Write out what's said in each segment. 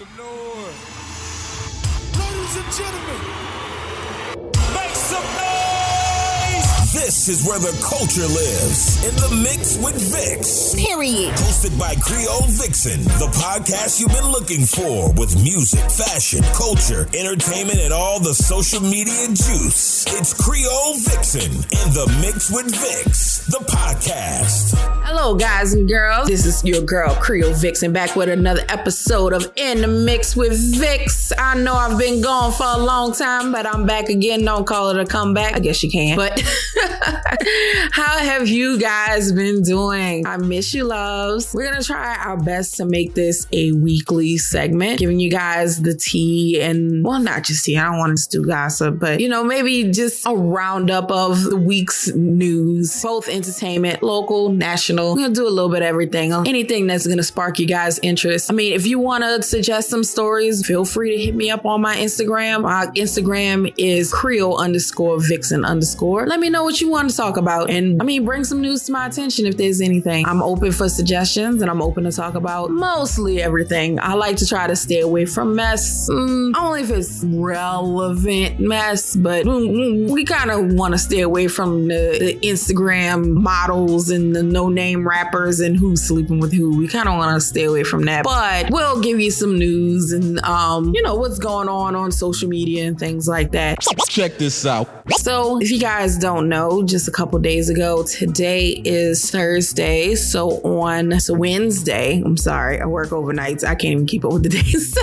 some noise. Ladies and gentlemen, make some noise. This is where the culture lives, in the mix with Vix. Period. Hosted by Creole Vixen, the podcast you've been looking for with music, fashion, culture, entertainment, and all the social media juice. It's Creole Vixen in the mix with Vix, the podcast. Hello, guys and girls. This is your girl, Creole Vixen, back with another episode of In the Mix with Vix. I know I've been gone for a long time, but I'm back again. Don't call it a comeback. I guess you can. But how have you guys been doing? I miss you, loves. We're going to try our best to make this a weekly segment, giving you guys the tea and, well, not just tea. I don't want to do gossip, but, you know, maybe just a roundup of the week's news, both entertainment, local, national. We're going to do a little bit of everything. Anything that's going to spark you guys' interest. I mean, if you want to suggest some stories, feel free to hit me up on my Instagram. My Instagram is Creole_Vixen_. Let me know what you want to talk about. And I mean, bring some news to my attention if there's anything. I'm open for suggestions and I'm open to talk about mostly everything. I like to try to stay away from mess. Only if it's relevant mess, but we kind of want to stay away from the Instagram models and the no-name rappers and who's sleeping with who. We kind of want to stay away from that, but we'll give you some news and you know what's going on social media and things like that. Check this out. So if you guys don't know, just a couple days ago, today is Thursday. So on Wednesday, I'm sorry, I work overnights. I can't even keep up with the days.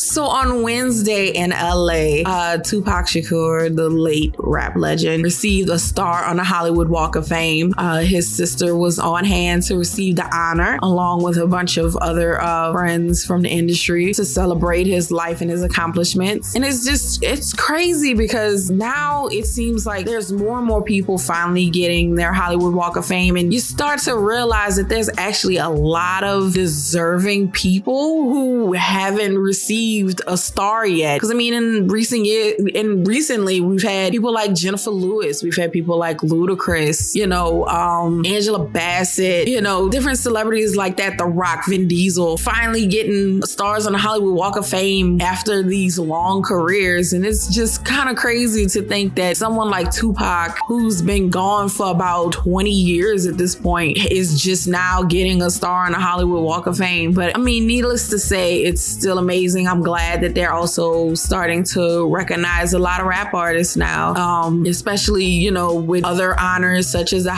So on Wednesday in LA, Tupac Shakur, the late rap legend, received a star on the Hollywood Walk of Fame. His sister was on hand to receive the honor, along with a bunch of other friends from the industry, to celebrate his life and his accomplishments. And it's crazy because now it seems like there's more and more people finally getting their Hollywood Walk of Fame, and you start to realize that there's actually a lot of deserving people who haven't received a star yet. Because I mean, recently we've had people like Jennifer Lewis, we've had people like Ludacris, you know, Angela Bassett, you know, different celebrities like that, The Rock, Vin Diesel, finally getting stars on the Hollywood Walk of Fame after these long careers. And it's just kind of crazy to think that someone like Tupac, who's been gone for about 20 years at this point, is just now getting a star on the Hollywood Walk of Fame. But I mean, needless to say, it's still amazing. I'm glad that they're also starting to recognize a lot of rap artists now, especially, you know, with other honors such as the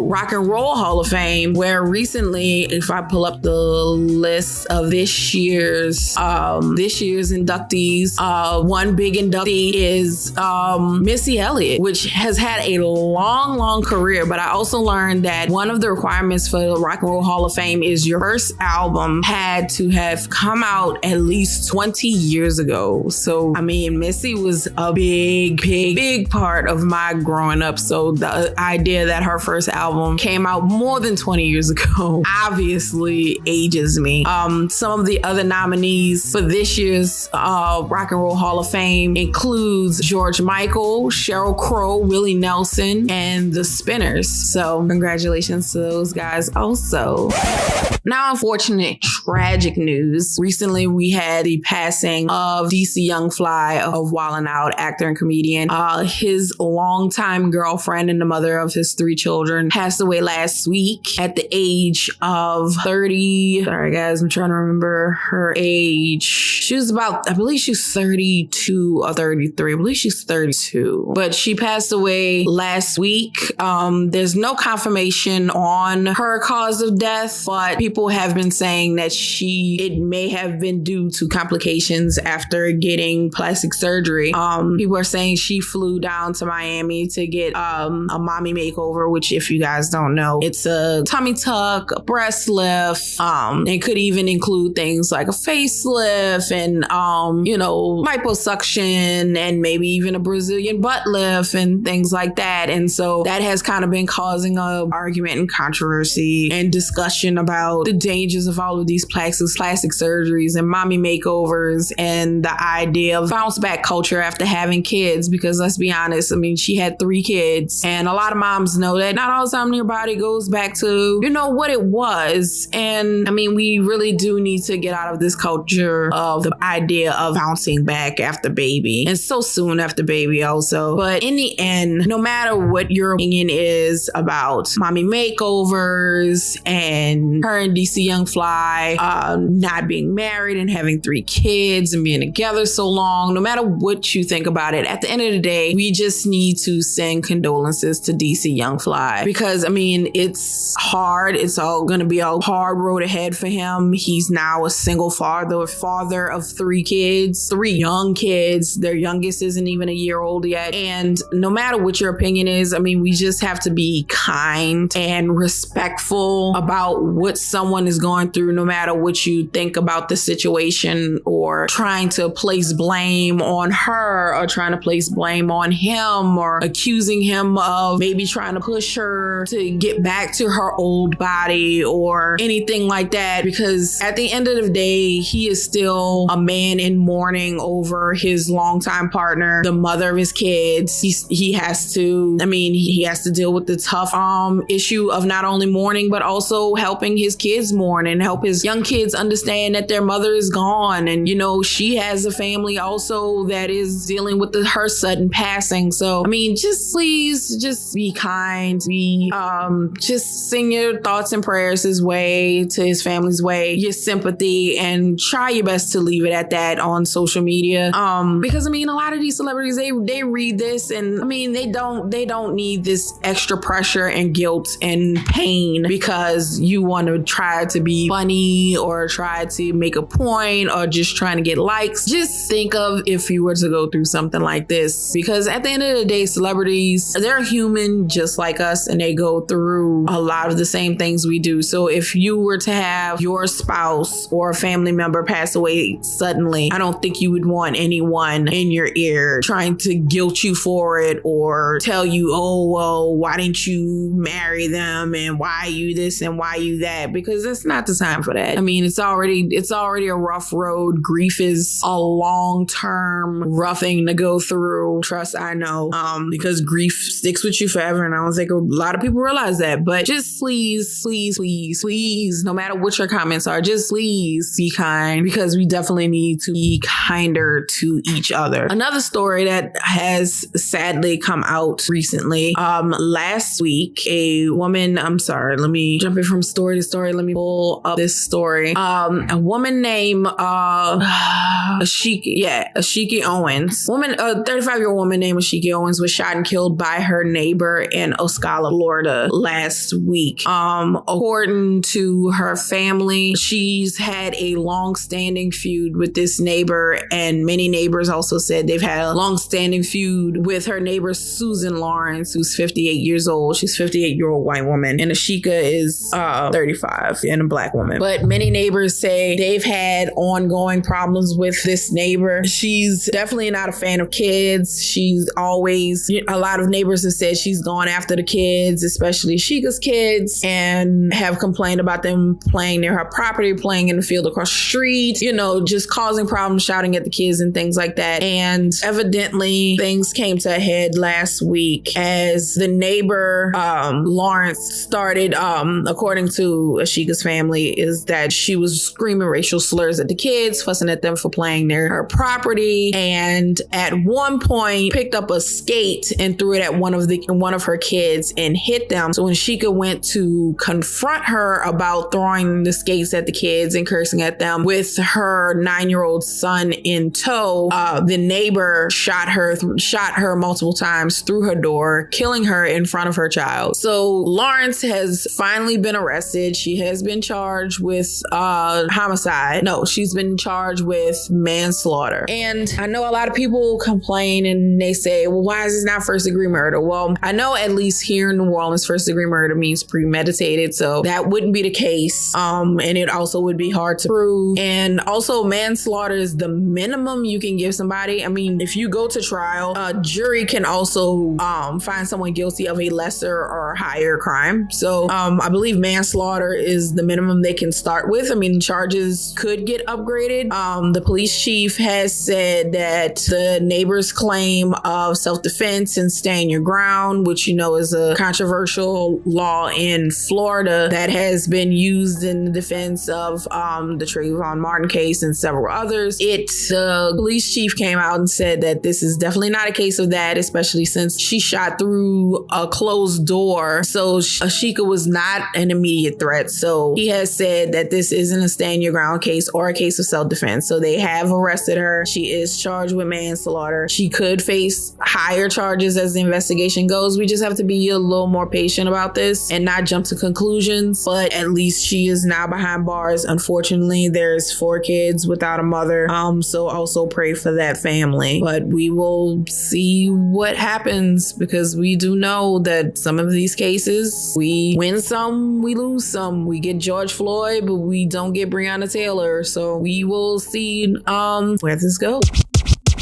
Rock and Roll Hall of Fame, where recently, if I pull up the list of this year's inductees, one big inductee is Missy Elliott, which has had a long career. But I also learned that one of the requirements for the Rock and Roll Hall of Fame is your first album had to have come out at least 20 years ago. So, I mean, Missy was a big part of my growing up. So the idea that her first album came out more than 20 years ago obviously ages me. Some of the other nominees for this year's Rock and Roll Hall of Fame includes George Michael, Sheryl Crow, Willie Nelson, and the Spinners. So congratulations to those guys also. Now, unfortunate, tragic news. Recently, we had the passing of DC Young Fly of Wildin' Out, actor and comedian. His longtime girlfriend and the mother of his 3 children passed away last week at the age of 30. Sorry, guys, I'm trying to remember her age. She was about, I believe she's 32 or 33. I believe she's 32. But she passed away last week. There's no confirmation on her cause of death, but people have been saying that it may have been due to complications after getting plastic surgery. People are saying she flew down to Miami to get a mommy makeover, which, if you guys don't know, it's a tummy tuck, a breast lift, and could even include things like a facelift and you know, liposuction and maybe even a Brazilian butt lift and things like that. And so that has kind of been causing a argument and controversy and discussion about the dangers of all of these these plastic surgeries and mommy makeovers and the idea of bounce back culture after having kids, because let's be honest, I mean, she had 3 kids, and a lot of moms know that not all the time your body goes back to, you know, what it was. And I mean, we really do need to get out of this culture of the idea of bouncing back after baby, and so soon after baby also. But in the end, no matter what your opinion is about mommy makeovers and her and DC Young Fly not being married and having 3 kids and being together so long, no matter what you think about it, at the end of the day, we just need to send condolences to DC Young Fly, because I mean, it's hard. It's all going to be a hard road ahead for him. He's now a single father of 3 kids, 3 young kids. Their youngest isn't even a year old yet. And no matter what your opinion is, I mean, we just have to be kind and respectful about what someone is going through, no matter what you think about the situation, or trying to place blame on her, or trying to place blame on him, or accusing him of maybe trying to push her to get back to her old body or anything like that. Because at the end of the day, he is still a man in mourning over his longtime partner, the mother of his kids. He has to deal with the tough issue of not only mourning, but also helping his kids mourn and help his young kids understand that their mother is gone. And, you know, she has a family also that is dealing with her sudden passing. So, I mean, please be kind. Just sing your thoughts and prayers his way, to his family's way, your sympathy, and try your best to leave it at that on social media. Because I mean, a lot of these celebrities, they read this, and I mean, they don't need this extra pressure and guilt and pain because you want to try to be funny or try to make a point or just trying to get likes. Just think of if you were to go through something like this, because at the end of the day, celebrities, they're human just like us, and they go through a lot of the same things we do. So if you were to have your spouse or a family member pass away suddenly, I don't think you would want anyone in your ear trying to guilt you for it or tell you, oh, well, why didn't you marry them, and why you this and why you that, because it's not the time for that. I mean, it's already a rough road. Grief is a long-term rough thing to go through. Trust, I know, because grief sticks with you forever, and I don't think a lot of people realize that. But just please, no matter what your comments are, just please be kind, because we definitely need to be kinder to each other. Another story that has sadly come out recently, last week, a woman, I'm sorry, let me jump in from story to story. Let me pull up this story. A woman named Ashiki Owens. A 35-year-old woman named Ashiki Owens was shot and killed by her neighbor in Ocala, Florida last week. According to her family, she's had a long-standing feud with this neighbor, and many neighbors also said they've had a long-standing feud with her neighbor Susan Lawrence, who's 58 years old. She's a 58-year-old white woman, and Ashika is 35 and a black woman. But many neighbors say they've had ongoing problems with this neighbor. She's definitely not a fan of kids. She's always, a lot of neighbors have said she's gone after the kids, especially Ashika's kids, and have complained about them playing near her property, playing in the field across the street, just causing problems, shouting at the kids and things like that. And evidently things came to a head last week as the neighbor, Lawrence, started, according to Ashika's family, is that she was screaming racial slurs at the kids, fussing at them for playing near her property, and at one point picked up a skate and threw it at one of her kids and hit them. So when Ashika went to confront her about throwing the skates at the kids and cursing at them with her 9-year-old son in tow, the neighbor shot her multiple times through her door, killing her in front of her child. So Lawrence has finally been arrested. She has been charged with homicide. No, she's been charged with manslaughter. And I know a lot of people complain and they say, well, why is this not first degree murder? Well, I know at least here in New Orleans, first degree murder means premeditated. So that wouldn't be the case. And it also would be hard to prove. And also manslaughter is the minimum you can give somebody. I mean, if you go to trial, a jury can also find someone guilty of a lesser or higher crime. So I believe manslaughter is the minimum they can start start with. I mean, charges could get upgraded. The police chief has said that the neighbor's claim of self-defense and stand your ground, which is a controversial law in Florida that has been used in the defense of the Trayvon Martin case and several others. The police chief came out and said that this is definitely not a case of that, especially since she shot through a closed door. So Ashika was not an immediate threat. So he has said that this isn't a stand your ground case or a case of self-defense. So they have arrested her. She is charged with manslaughter. She could face higher charges as the investigation goes. We just have to be a little more patient about this and not jump to conclusions. But at least she is now behind bars. Unfortunately, there's 4 kids without a mother. So also pray for that family. But we will see what happens, because we do know that some of these cases, we win some, we lose some. We get George Floyd, but we don't get Breonna Taylor. So we will see where this goes.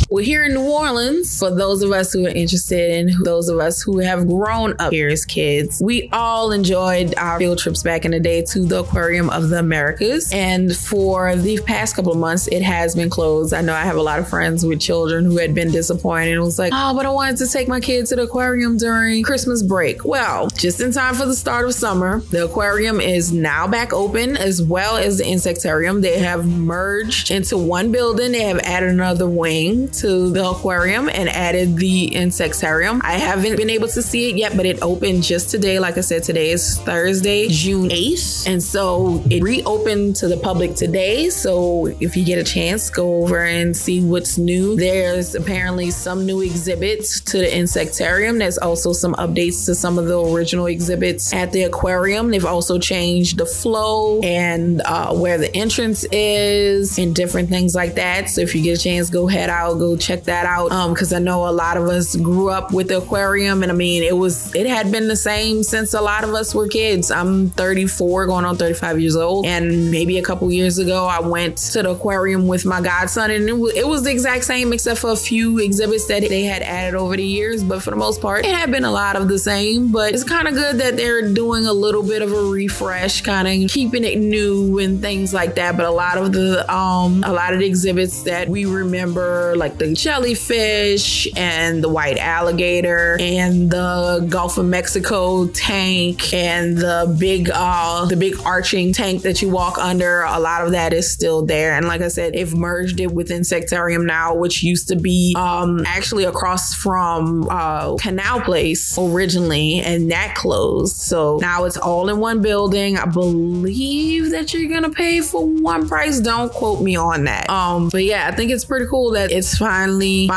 We're here in New Orleans. For those of us who are interested and those of us who have grown up here as kids, we all enjoyed our field trips back in the day to the Aquarium of the Americas. And for the past couple of months, it has been closed. I know I have a lot of friends with children who had been disappointed and was like, but I wanted to take my kids to the aquarium during Christmas break. Well, just in time for the start of summer, the aquarium is now back open, as well as the Insectarium. They have merged into one building. They have added another wing to the aquarium and added the Insectarium. I haven't been able to see it yet, but it opened just today. Like I said, today is Thursday, June 8th. And so it reopened to the public today. So if you get a chance, go over and see what's new. There's apparently some new exhibits to the Insectarium. There's also some updates to some of the original exhibits at the aquarium. They've also changed the flow and where the entrance is and different things like that. So if you get a chance, go head out, go check that out, because I know a lot of us grew up with the aquarium, and I mean it had been the same since a lot of us were kids. I'm 34 going on 35 years old, and maybe a couple years ago I went to the aquarium with my godson, and it was the exact same except for a few exhibits that they had added over the years, but for the most part it had been a lot of the same. But it's kind of good that they're doing a little bit of a refresh, kind of keeping it new and things like that. But a lot of the exhibits that we remember, like the jellyfish and the white alligator and the Gulf of Mexico tank and the big arching tank that you walk under, a lot of that is still there. And like I said, they've merged it with Insectarium now, which used to be actually across from Canal Place originally, and that closed. So now it's all in one building. I believe that you're gonna pay for one price. Don't quote me on that. But yeah, I think it's pretty cool that it's finally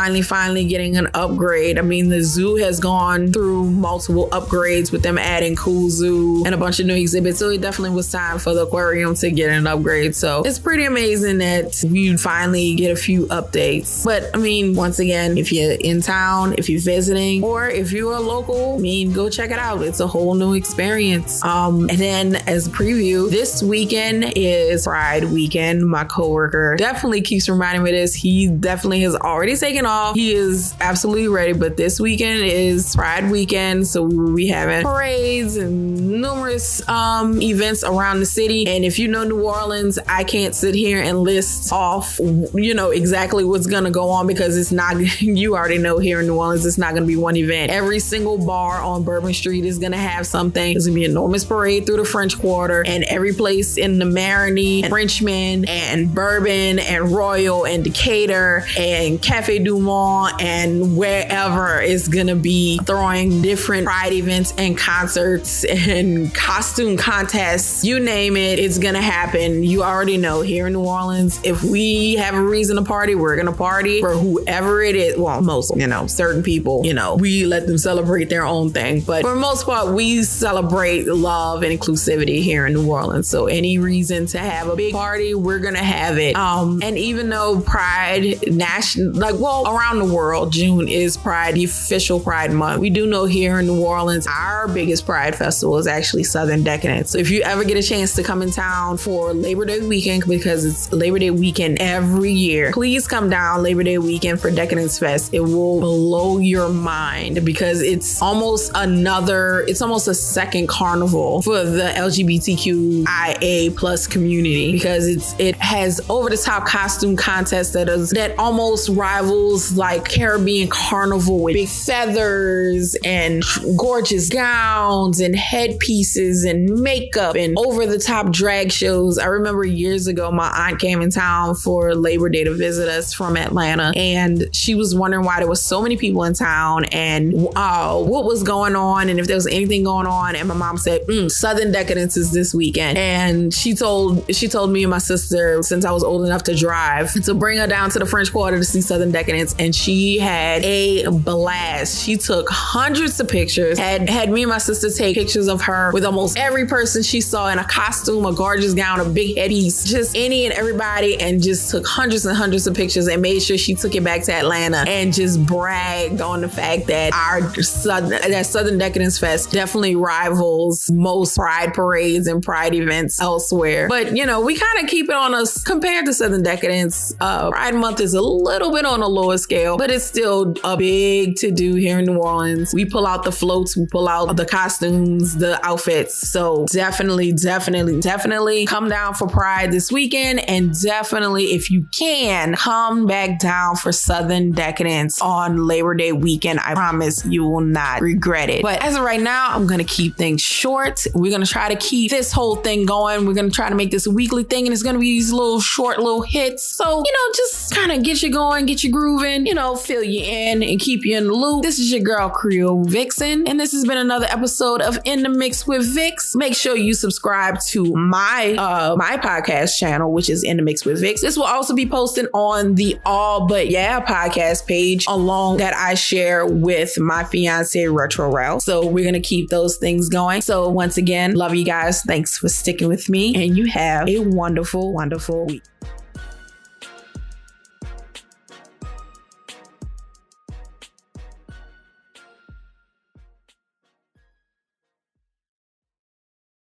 getting an upgrade. I mean, the zoo has gone through multiple upgrades with them adding Cool Zoo and a bunch of new exhibits. So it definitely was time for the aquarium to get an upgrade. So it's pretty amazing that we finally get a few updates. But I mean, once again, if you're in town, if you're visiting, or if you're a local, I mean, go check it out. It's a whole new experience. And then as a preview, this weekend is Pride weekend. My coworker definitely keeps reminding me of this. He definitely has already taken off. He is absolutely ready, but this weekend is Pride weekend, so we'll be having parades and numerous events around the city. And if you know New Orleans, I can't sit here and list off exactly what's gonna go on, because it's not, you already know here in New Orleans, it's not gonna be one event. Every single bar on Bourbon Street is gonna have something. There's gonna be an enormous parade through the French Quarter, and every place in the Marigny, Frenchman, and Bourbon, and Royal, and Decatur, and Cafe Du Monde, and wherever is gonna be throwing different Pride events and concerts and costume contests. You name it, it's gonna happen. You already know here in New Orleans, if we have a reason to party, we're gonna party for whoever it is. Well, most, certain people, we let them celebrate their own thing. But for the most part, we celebrate love and inclusivity here in New Orleans. So any reason to have a big party, we're gonna have it. And even though Pride nationally around the world, June is Pride, the official Pride month. We do know here in New Orleans, our biggest Pride festival is actually Southern Decadence. So if you ever get a chance to come in town for Labor Day weekend, because it's Labor Day weekend every year, please come down Labor Day weekend for Decadence Fest. It will blow your mind because it's almost a second carnival for the LGBTQIA plus community, because it has over the top costume contests that almost rivals like Caribbean Carnival with big feathers and gorgeous gowns and headpieces and makeup and over the top drag shows. I remember years ago, my aunt came in town for Labor Day to visit us from Atlanta, and she was wondering why there was so many people in town and what was going on and if there was anything going on. And my mom said, Southern Decadence is this weekend. And she told me and my sister, since I was old enough to drive, to bring her down to the French Quarter to see Southern Decadence. And she had a blast. She took hundreds of pictures, had me and my sister take pictures of her with almost every person she saw in a costume, a gorgeous gown, a big headpiece, just any and everybody, and just took hundreds and hundreds of pictures and made sure she took it back to Atlanta and just bragged on the fact that Southern Decadence Fest definitely rivals most Pride parades and Pride events elsewhere. But we kind of keep it on us compared to Southern Decadence. Pride Month is a little bit on a lower scale, but it's still a big to do here in New Orleans. We pull out the floats, we pull out the costumes, the outfits. So definitely come down for Pride this weekend, and definitely, if you can, come back down for Southern Decadence on Labor Day weekend. I promise you will not regret it. But as of right now, I'm going to keep things short. We're going to try to keep this whole thing going. We're going to try to make this a weekly thing, and it's going to be these little short little hits. So, just kind of get you going, get you grooving, fill you in and keep you in the loop. This is your girl, Creole Vixen, and this has been another episode of In the Mix with Vix. Make sure you subscribe to my podcast channel, which is In the Mix with Vix. This will also be posted on the All But Yeah podcast page along that I share with my fiance, Retro Rel. So we're going to keep those things going. So once again, love you guys. Thanks for sticking with me, and you have a wonderful, wonderful week.